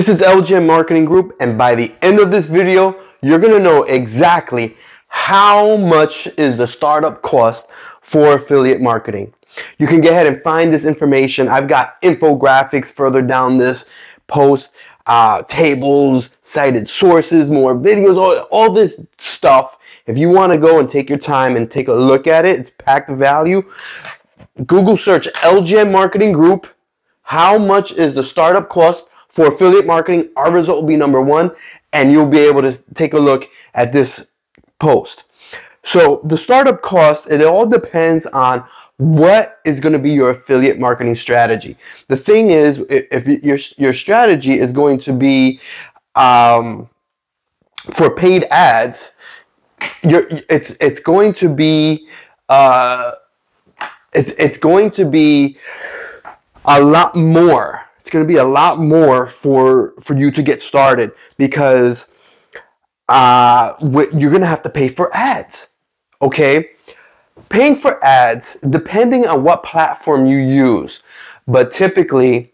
This is LGM Marketing Group, and by the end of this video, you're going to know exactly how much is the startup cost for affiliate marketing. You can go ahead and find this information. I've got infographics further down this post, tables, cited sources, more videos, all this stuff. If you want to go and take your time and take a look at it, it's packed with value. Google search LGM Marketing Group. How much is the startup cost for affiliate marketing? Our result will be number one, and you'll be able to take a look at this post. So the startup cost, it all depends on what is going to be your affiliate marketing strategy. The thing is, if your strategy is going to be for paid ads, it's going to be it's going to be a lot more. It's going to be a lot more for you to get started, because you're going to have to pay for ads. Okay, paying for ads depending on what platform you use, but typically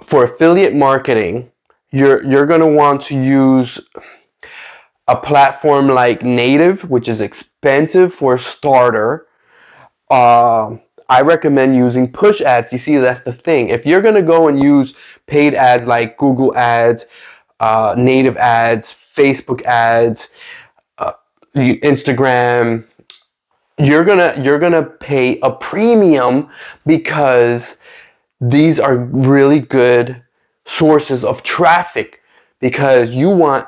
for affiliate marketing, you're going to want to use a platform like Native, which is expensive for a starter. I recommend using push ads. You see, that's the thing. If you're going to go and use paid ads like Google ads, Native ads, Facebook ads, Instagram, you're gonna pay a premium, because these are really good sources of traffic, because you want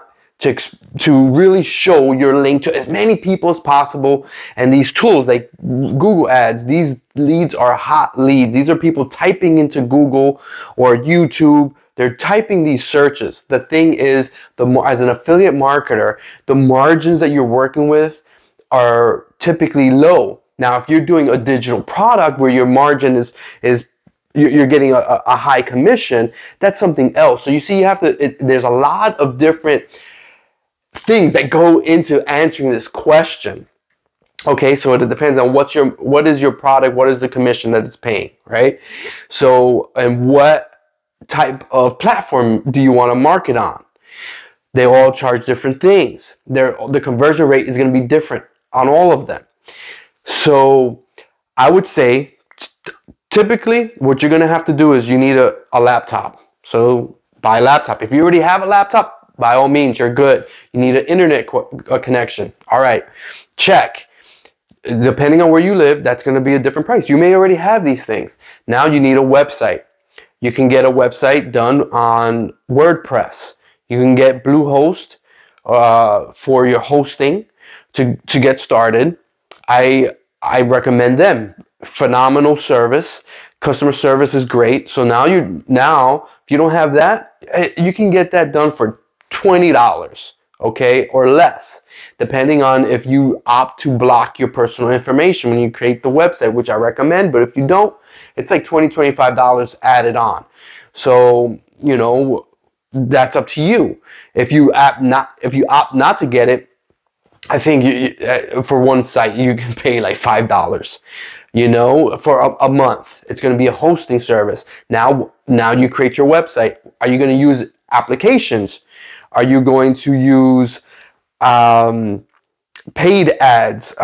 to really show your link to as many people as possible. And these tools like Google ads, these leads are hot leads. These are people typing into Google or YouTube. They're typing these searches. The thing is, as an affiliate marketer, the margins that you're working with are typically low. Now, if you're doing a digital product where your margin is you're getting a high commission, that's something else. So you see, there's a lot of different things that go into answering this question. Okay, so it depends on what is your product, what is the commission that it's paying, right? So, and what type of platform do you want to market on? They all charge different things. The conversion rate is going to be different on all of them. So I would say typically what you're going to have to do is you need a laptop. So buy a laptop. If you already have a laptop, by all means, you're good. You need an internet connection. All right, check. Depending on where you live, that's going to be a different price. You may already have these things. Now you need a website. You can get a website done on WordPress. You can get Bluehost for your hosting to get started. I recommend them. Phenomenal service. Customer service is great. So now if you don't have that, you can get that done for $20, okay, or less, depending on if you opt to block your personal information when you create the website, which I recommend. But if you don't, it's like $20-$25 added on. So, that's up to you. If you opt not to get it, I think for one site you can pay like $5. For a month. It's going to be a hosting service. Now you create your website. Are you going to use applications? Are you going to use paid ads?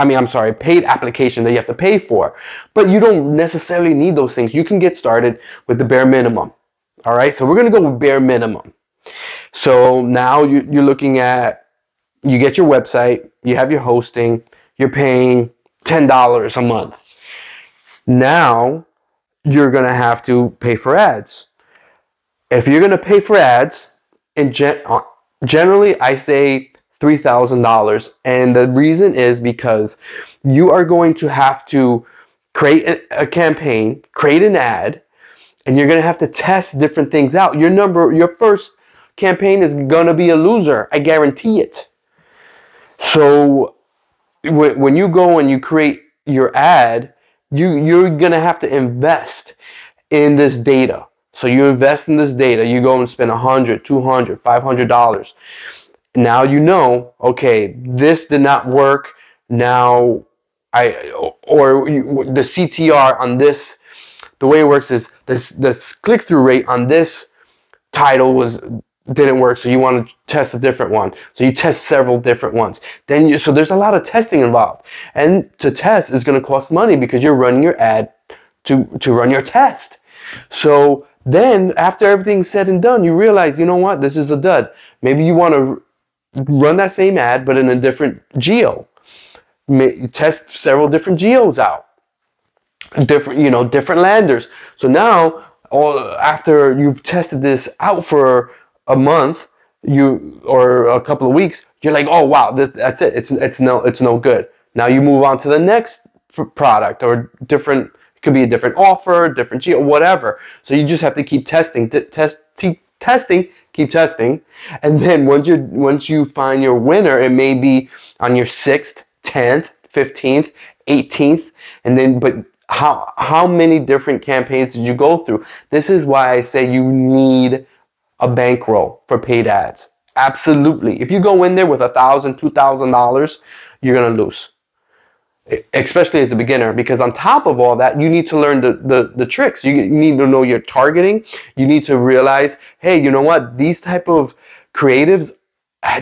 Paid application that you have to pay for. But you don't necessarily need those things. You can get started with the bare minimum. All right, so we're going to go with bare minimum. So now you're looking at, you get your website, you have your hosting, you're paying $10 a month. Now you're going to have to pay for ads. If you're going to pay for ads, generally I say $3,000. And the reason is because you are going to have to create a campaign, create an ad, and you're going to have to test different things out. Your first campaign is going to be a loser. I guarantee it. So when you go and you create your ad, you're going to have to invest in this data. So you invest in this data, you go and spend $100, $200, $500. Now okay, this did not work. Now the CTR on this, the way it works is the click-through rate on this title was didn't work, so you want to test a different one. So you test several different ones. So there's a lot of testing involved, and to test is going to cost money because you're running your ad to run your test. So then after everything's said and done, you realize, you know what, this is a dud. Maybe you want to run that same ad but in a different geo. Test several different geos out, different landers. So now, after you've tested this out for a month, or a couple of weeks, you're like, oh wow, that's it. It's no good. Now you move on to the next product, or different. It could be a different offer, different geo, whatever. So you just have to keep testing, keep testing, and then once you find your winner, it may be on your 6th, 10th, 15th, 18th, and then but how many different campaigns did you go through? This is why I say you need a bankroll for paid ads. Absolutely. If you go in there with $1,000, $2,000, you're gonna lose, especially as a beginner, because on top of all that, you need to learn the tricks. You need to know your targeting. You need to realize, hey, you know what, these type of creatives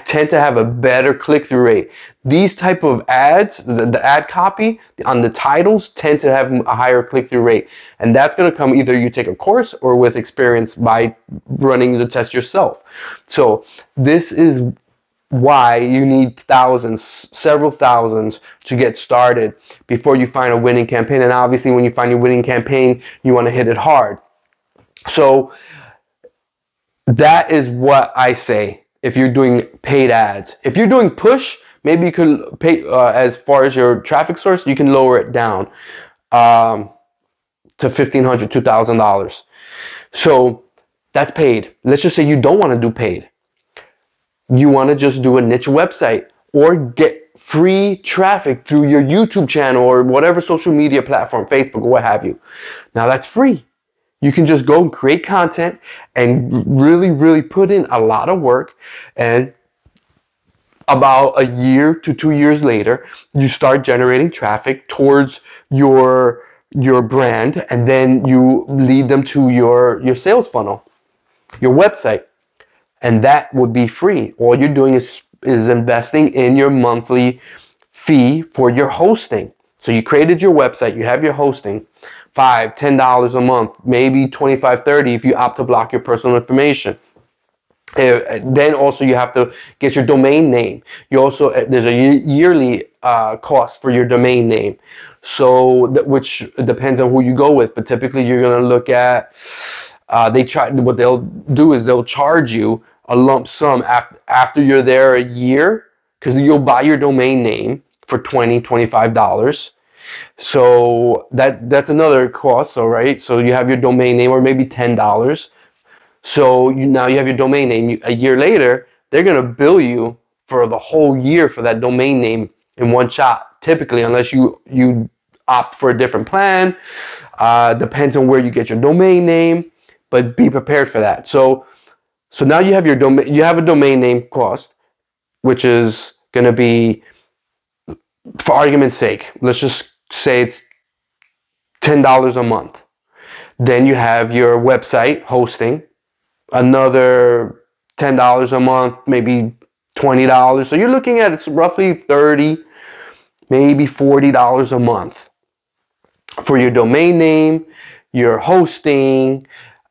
tend to have a better click-through rate. These type of ads, the ad copy on the titles, tend to have a higher click-through rate, and that's going to come either you take a course or with experience by running the test yourself. So this is why you need thousands, several thousands, to get started before you find a winning campaign. And obviously, when you find your winning campaign, you want to hit it hard. So that is what I say if you're doing paid ads. If you're doing push, maybe you could pay, as far as your traffic source, you can lower it down to $1,500, $2,000. So that's paid. Let's just say you don't want to do paid. You want to just do a niche website or get free traffic through your YouTube channel or whatever social media platform, Facebook or what have you. Now that's free. You can just go and create content and really, really put in a lot of work, and about a year to 2 years later, you start generating traffic towards your brand, and then you lead them to your sales funnel, your website, and that would be free. All you're doing is investing in your monthly fee for your hosting. So you created your website, you have your hosting, $5, $10 a month, maybe 25, 30 if you opt to block your personal information. Then also you have to get your domain name. You also there's a yearly cost for your domain name. So which depends on who you go with, but typically you're going to look at what they'll do is they'll charge you a lump sum after you're there a year, because you'll buy your domain name for $20, $25. So that's another cost. So right, so you have your domain name, or maybe $10. So now you have your domain name. A year later, they're gonna bill you for the whole year for that domain name in one shot. Typically, unless you opt for a different plan, depends on where you get your domain name, but be prepared for that. So now you have your domain. You have a domain name cost, which is gonna be, for argument's sake, let's just say it's $10 a month. Then you have your website hosting, another $10 a month, maybe $20. So you're looking at it's roughly $30, maybe $40 a month for your domain name, your hosting,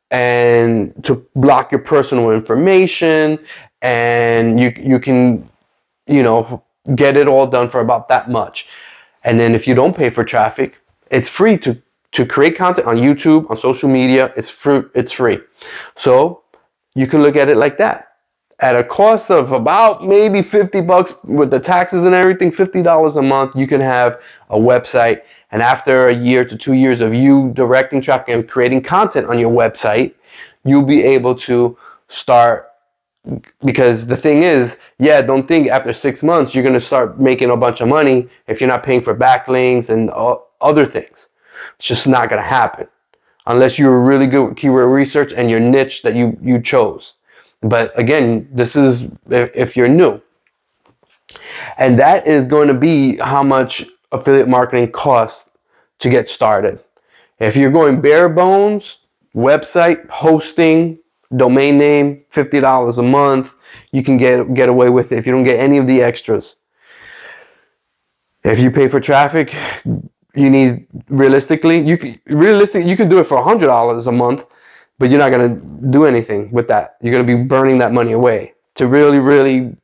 and to block your personal information, and you can get it all done for about that much. And then if you don't pay for traffic, it's free to create content on YouTube, on social media. It's free. So you can look at it like that. At a cost of about maybe $50 with the taxes and everything, $50 a month, you can have a website. And after a year to 2 years of you directing traffic and creating content on your website, you'll be able to start. Because the thing is, don't think after 6 months you're going to start making a bunch of money if you're not paying for backlinks and other things. It's just not going to happen unless you're really good with keyword research and your niche that you chose. But again, this is if you're new. And that is going to be how much affiliate marketing costs to get started. If you're going bare bones, website, hosting, Domain name, $50 a month. You can get away with it if you don't get any of the extras. If you pay for traffic, you need you can do it for $100 a month, but you're not gonna do anything with that. You're gonna be burning that money away. To really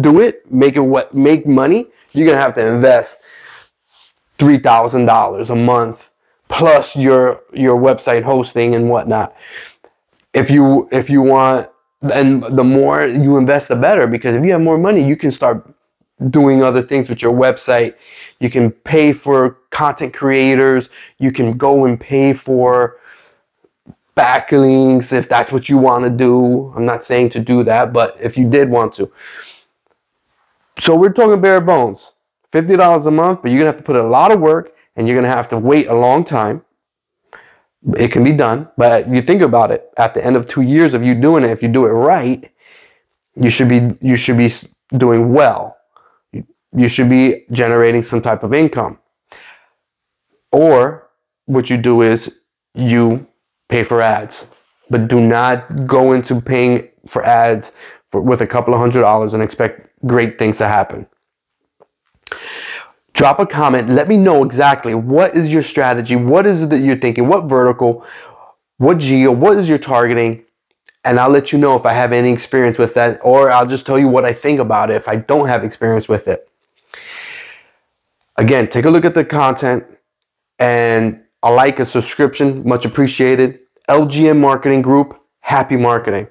do it, make money, you're gonna have to invest $3,000 a month plus your website hosting and whatnot. If you want, and the more you invest, the better, because if you have more money, you can start doing other things with your website. You can pay for content creators. You can go and pay for backlinks if that's what you want to do. I'm not saying to do that, but if you did want to. So we're talking bare bones. $50 a month, but you're going to have to put in a lot of work and you're going to have to wait a long time. It can be done, but you think about it, at the end of 2 years of you doing it, if you do it right, you should be doing well. You should be generating some type of income. Or what you do is you pay for ads, but do not go into paying for ads with a couple of $100 and expect great things to happen. Drop a comment. Let me know exactly what is your strategy. What is it that you're thinking? What vertical? What geo? What is your targeting? And I'll let you know if I have any experience with that, or I'll just tell you what I think about it if I don't have experience with it. Again, take a look at the content, and a like, a subscription, much appreciated. LGM Marketing Group, happy marketing.